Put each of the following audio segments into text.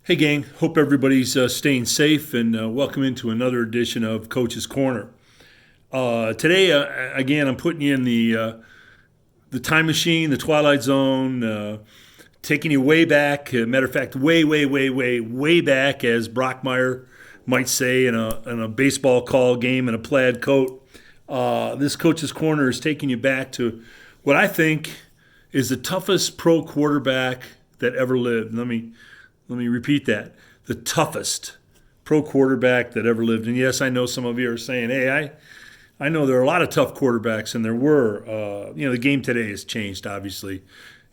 Hey, gang. Hope everybody's staying safe and welcome into another edition of Coach's Corner. Today, again, I'm putting you in the time machine, the Twilight Zone, taking you way back. Matter of fact, way back, as Brockmeyer might say in a baseball call game in a plaid coat. This Coach's Corner is taking you back to what I think is the toughest pro quarterback that ever lived. Let me repeat that. The toughest pro quarterback that ever lived. And yes, I know some of you are saying, hey, I know there are a lot of tough quarterbacks, and there were. The game today has changed, obviously,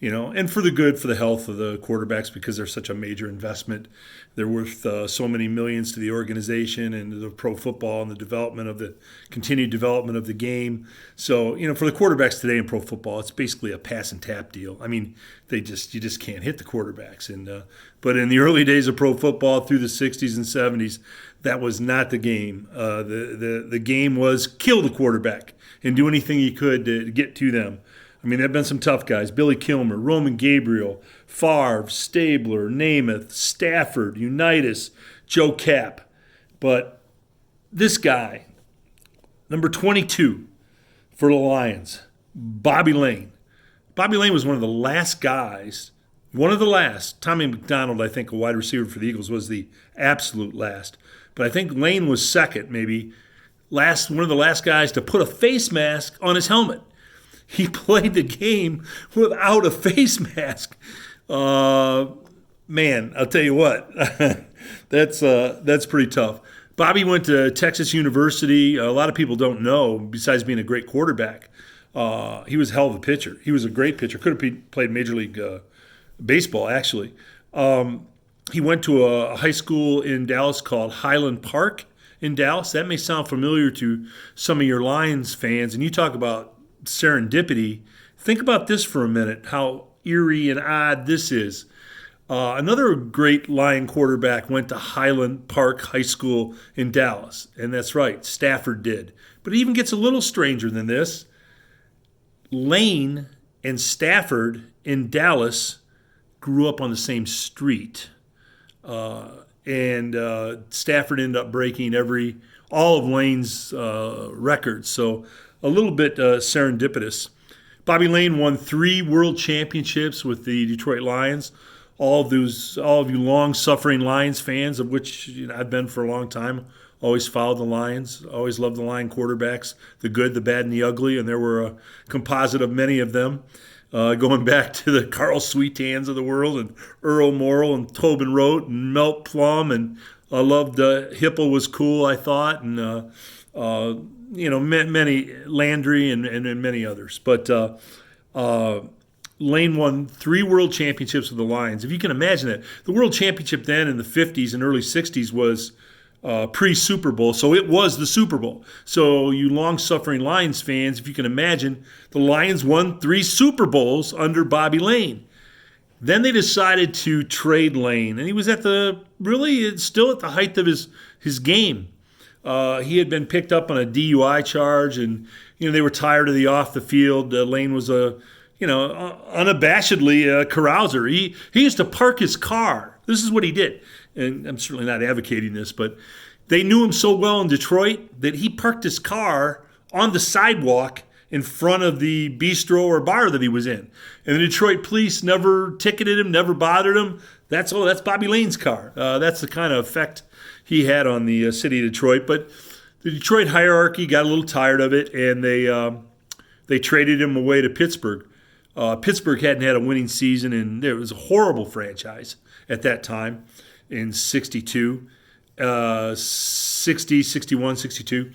and for the good, for the health of the quarterbacks, because they're such a major investment. They're worth so many millions to the organization and to the pro football and the continued development of the game. So, for the quarterbacks today in pro football, it's basically a pass and tap deal. I mean, you just can't hit the quarterbacks. But in the early days of pro football through the 60s and 70s, that was not the game. The game was kill the quarterback and do anything you could to get to them. I mean, there have been some tough guys. Billy Kilmer, Roman Gabriel, Favre, Stabler, Namath, Stafford, Unitas, Joe Cap. But this guy, number 22 for the Lions, Bobby Lane. Bobby Lane was one of the last guys, Tommy McDonald, I think, a wide receiver for the Eagles, was the absolute last. But I think Lane was second, maybe, one of the last guys to put a face mask on his helmet. He played the game without a face mask. Man, I'll tell you what, that's pretty tough. Bobby went to Texas University. A lot of people don't know, besides being a great quarterback, he was a hell of a pitcher. He was a great pitcher. Could have played Major League Baseball, actually. He went to a high school in Dallas called Highland Park in Dallas. That may sound familiar to some of your Lions fans. And you talk about serendipity. Think about this for a minute, how eerie and odd this is. Another great Lion quarterback went to Highland Park High School in Dallas. And that's right, Stafford did. But it even gets a little stranger than this. Lane and Stafford in Dallas grew up on the same street. And Stafford ended up breaking all of Lane's records. So a little bit serendipitous. Bobby Lane won 3 world championships with the Detroit Lions. All of you long-suffering Lions fans, of which I've been for a long time, always followed the Lions, always loved the Lion quarterbacks, the good, the bad, and the ugly, and there were a composite of many of them, going back to the Carl Sweetans of the world, and Earl Morrall, and Tobin Rote, and Melt Plum, and I loved Hipple was cool, I thought, and many Landry and many others. But Lane won 3 world championships with the Lions. If you can imagine that. The world championship then in the 50s and early 60s was pre-Super Bowl, so it was the Super Bowl. So you long-suffering Lions fans, if you can imagine, the Lions won 3 Super Bowls under Bobby Lane. Then they decided to trade Lane, and he was still at the height of his game. He had been picked up on a DUI charge, and they were tired of the off the field. Lane was unabashedly a carouser. He used to park his car. This is what he did, and I'm certainly not advocating this, but they knew him so well in Detroit that he parked his car on the sidewalk in front of the bistro or bar that he was in, and the Detroit police never ticketed him, never bothered him. That's Bobby Lane's car. That's the kind of effect he had on the city of Detroit. But the Detroit hierarchy got a little tired of it, and they traded him away to Pittsburgh. Pittsburgh hadn't had a winning season, and it was a horrible franchise at that time in 62, 60, 61, 62.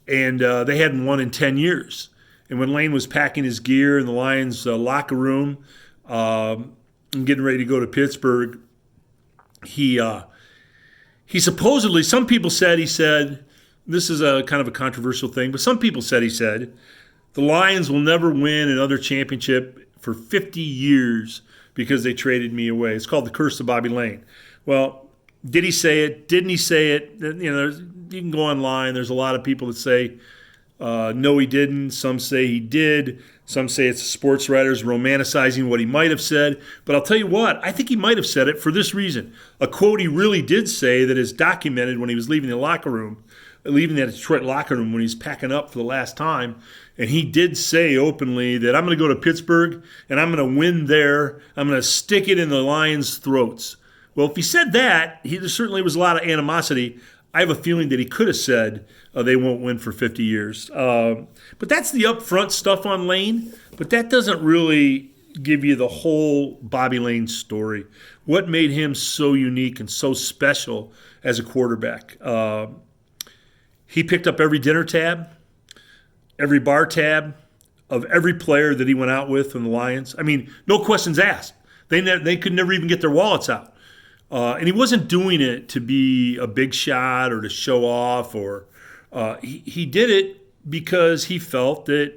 And they hadn't won in 10 years. And when Lane was packing his gear in the Lions locker room and getting ready to go to Pittsburgh, he supposedly, some people said, this is a kind of a controversial thing, but some people said, the Lions will never win another championship for 50 years because they traded me away. It's called the curse of Bobby Lane. Well, did he say it? Didn't he say it? You can go online. There's a lot of people that say No, he didn't. Some say he did. Some say it's sports writers romanticizing what he might have said. But I'll tell you what, I think he might have said it for this reason. A quote he really did say that is documented when he was leaving that Detroit locker room when he's packing up for the last time. And he did say openly that I'm going to go to Pittsburgh and I'm going to win there. I'm going to stick it in the Lions' throats. Well, if he said that, there certainly was a lot of animosity. I have a feeling that he could have said they won't win for 50 years. But that's the upfront stuff on Lane. But that doesn't really give you the whole Bobby Lane story. What made him so unique and so special as a quarterback? He picked up every dinner tab, every bar tab of every player that he went out with from the Lions. I mean, no questions asked. They could never even get their wallets out. And he wasn't doing it to be a big shot or to show off. He did it because he felt that,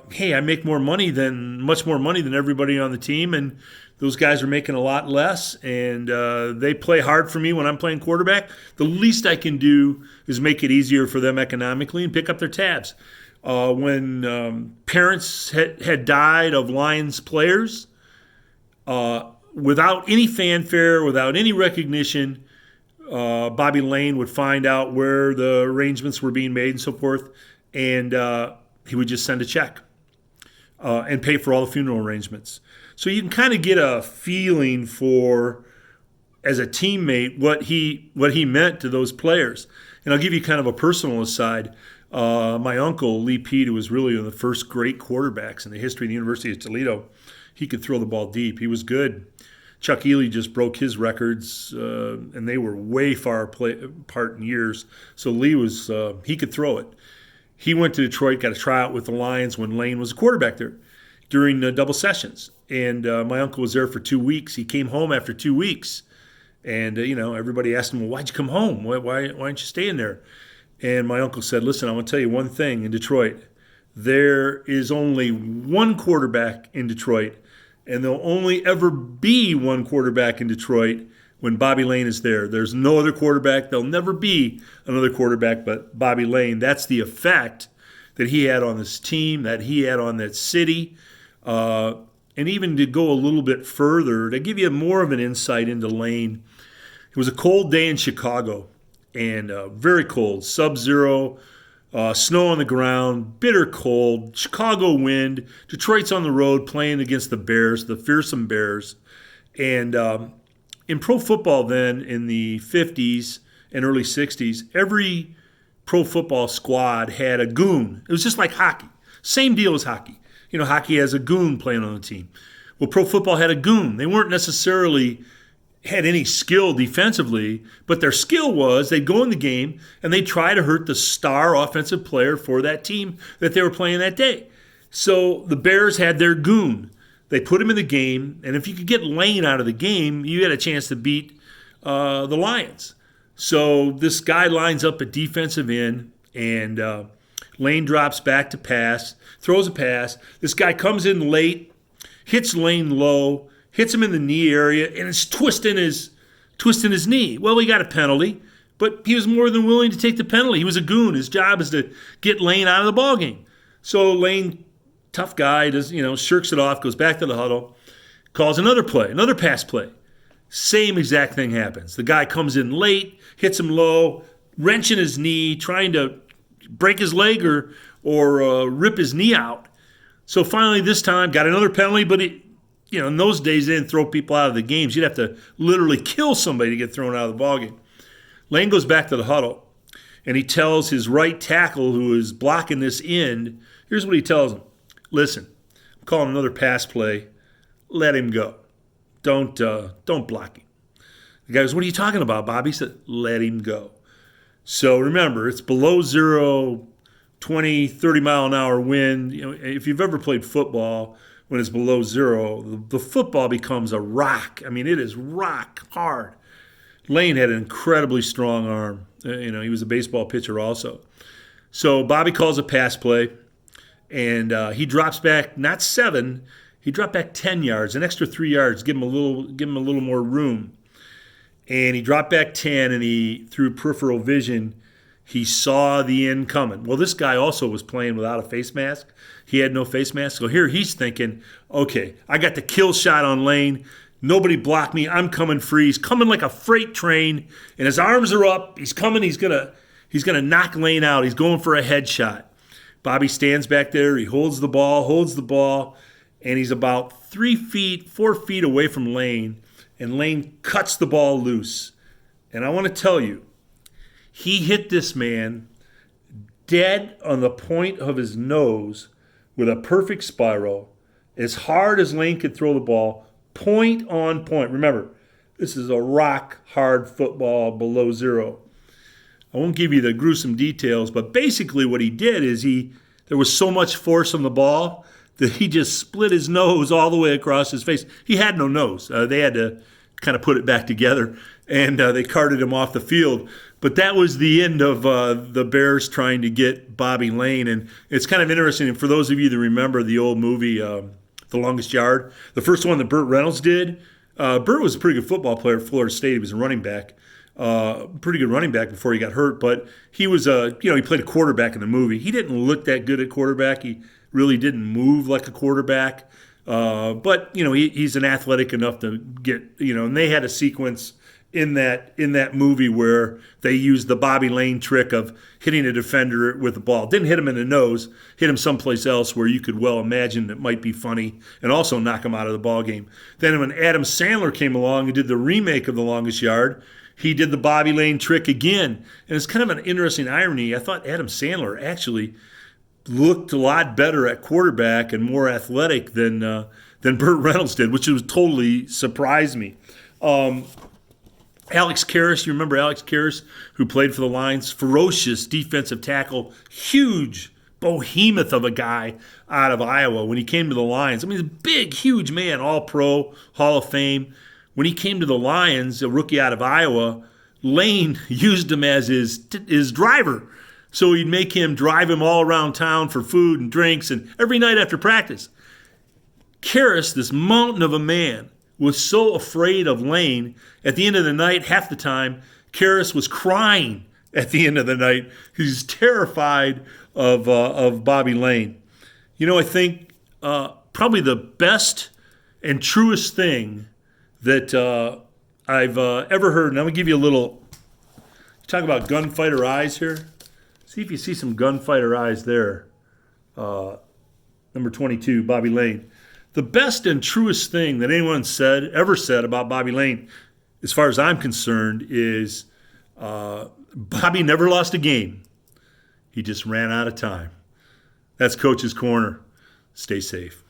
hey, I make much more money than everybody on the team, and those guys are making a lot less, and they play hard for me when I'm playing quarterback. The least I can do is make it easier for them economically and pick up their tabs. When parents had died of Lions players, without any fanfare, without any recognition, Bobby Lane would find out where the arrangements were being made and so forth, and he would just send a check and pay for all the funeral arrangements. So you can kind of get a feeling for, as a teammate, what he meant to those players. And I'll give you kind of a personal aside. My uncle, Lee Pete, who was really one of the first great quarterbacks in the history of the University of Toledo, he could throw the ball deep. He was good. Chuck Ely just broke his records, and they were way far apart in years. So Lee he could throw it. He went to Detroit, got a tryout with the Lions when Lane was a quarterback there during double sessions. And my uncle was there for 2 weeks. He came home after 2 weeks. And, everybody asked him, well, why'd you come home? Why aren't you staying there? And my uncle said, listen, I'm going to tell you one thing in Detroit. There is only one quarterback in Detroit, and there'll only ever be one quarterback in Detroit when Bobby Lane is there. There's no other quarterback. There'll never be another quarterback but Bobby Lane. That's the effect that he had on this team, that he had on that city. And even to go a little bit further, to give you more of an insight into Lane, it was a cold day in Chicago, and very cold, sub-zero, snow on the ground, bitter cold, Chicago wind. Detroit's on the road playing against the Bears, the fearsome Bears. And in pro football then, in the 50s and early 60s, every pro football squad had a goon. It was just like hockey. Same deal as hockey. Hockey has a goon playing on the team. Well, pro football had a goon. They weren't necessarily had any skill defensively, but their skill was they'd go in the game and they'd try to hurt the star offensive player for that team that they were playing that day. So the Bears had their goon. They put him in the game, and if you could get Lane out of the game, you had a chance to beat the Lions. So this guy lines up at defensive end, and Lane drops back to pass, throws a pass. This guy comes in late, hits Lane low, hits him in the knee area, and it's twisting his knee. Well, he got a penalty, but he was more than willing to take the penalty. He was a goon. His job is to get Lane out of the ballgame. So Lane, tough guy, shirks it off, goes back to the huddle, calls another play, another pass play. Same exact thing happens. The guy comes in late, hits him low, wrenching his knee, trying to break his leg or rip his knee out. So finally this time got another penalty, but in those days they didn't throw people out of the games. You'd have to literally kill somebody to get thrown out of the ballgame. Lane goes back to the huddle, and he tells his right tackle who is blocking this end, here's what he tells him. Listen, I'm calling another pass play. Let him go. Don't block him. The guy goes, what are you talking about, Bobby? He said, let him go. So remember, it's below zero, 20, 30 mile an hour wind. If you've ever played football when it's below zero, the football becomes a rock. I mean, it is rock hard. Lane had an incredibly strong arm. He was a baseball pitcher also. So Bobby calls a pass play, and he drops back, not 7, he dropped back 10 yards, an extra 3 yards, give him a little more room. And he dropped back 10, and he, through peripheral vision, He saw the end coming. Well, this guy also was playing without a face mask. He had no face mask. So here he's thinking, okay, I got the kill shot on Lane. Nobody blocked me. I'm coming free. He's coming like a freight train, and his arms are up. He's coming. He's gonna knock Lane out. He's going for a headshot. Bobby stands back there. He holds the ball, and he's about 4 feet away from Lane, and Lane cuts the ball loose. And I want to tell you, he hit this man dead on the point of his nose with a perfect spiral, as hard as Lane could throw the ball, point on point. Remember, this is a rock-hard football below zero. I won't give you the gruesome details, but basically what he did is there was so much force on the ball that he just split his nose all the way across his face. He had no nose. They had to kind of put it back together, and they carted him off the field. But that was the end of the Bears trying to get Bobby Lane. And it's kind of interesting. And for those of you that remember the old movie, The Longest Yard, the first one that Burt Reynolds did, Burt was a pretty good football player at Florida State. He was a running back, pretty good running back before he got hurt. But he was he played a quarterback in the movie. He didn't look that good at quarterback. He really didn't move like a quarterback. But he's an athletic enough to get, and they had a sequence in that movie where they used the Bobby Lane trick of hitting a defender with the ball. Didn't hit him in the nose, hit him someplace else where you could well imagine it might be funny and also knock him out of the ball game. Then when Adam Sandler came along and did the remake of The Longest Yard, he did the Bobby Lane trick again. And it's kind of an interesting irony. I thought Adam Sandler actually looked a lot better at quarterback and more athletic than Burt Reynolds did, which was totally surprised me. Alex Karras, you remember Alex Karras, who played for the Lions? Ferocious defensive tackle, huge behemoth of a guy out of Iowa when he came to the Lions. I mean, he's a big, huge man, all-pro, Hall of Fame. When he came to the Lions, a rookie out of Iowa, Lane used him as his driver. So he'd make him drive him all around town for food and drinks, and every night after practice. Karras, this mountain of a man, was so afraid of Lane, at the end of the night, half the time, Karras was crying at the end of the night. He's terrified of Bobby Lane. I think probably the best and truest thing that I've ever heard, and I'm going to give you a little, talk about gunfighter eyes here. See if you see some gunfighter eyes there. Number 22, Bobby Lane. The best and truest thing that anyone ever said about Bobby Lane, as far as I'm concerned, is Bobby never lost a game. He just ran out of time. That's Coach's Corner. Stay safe.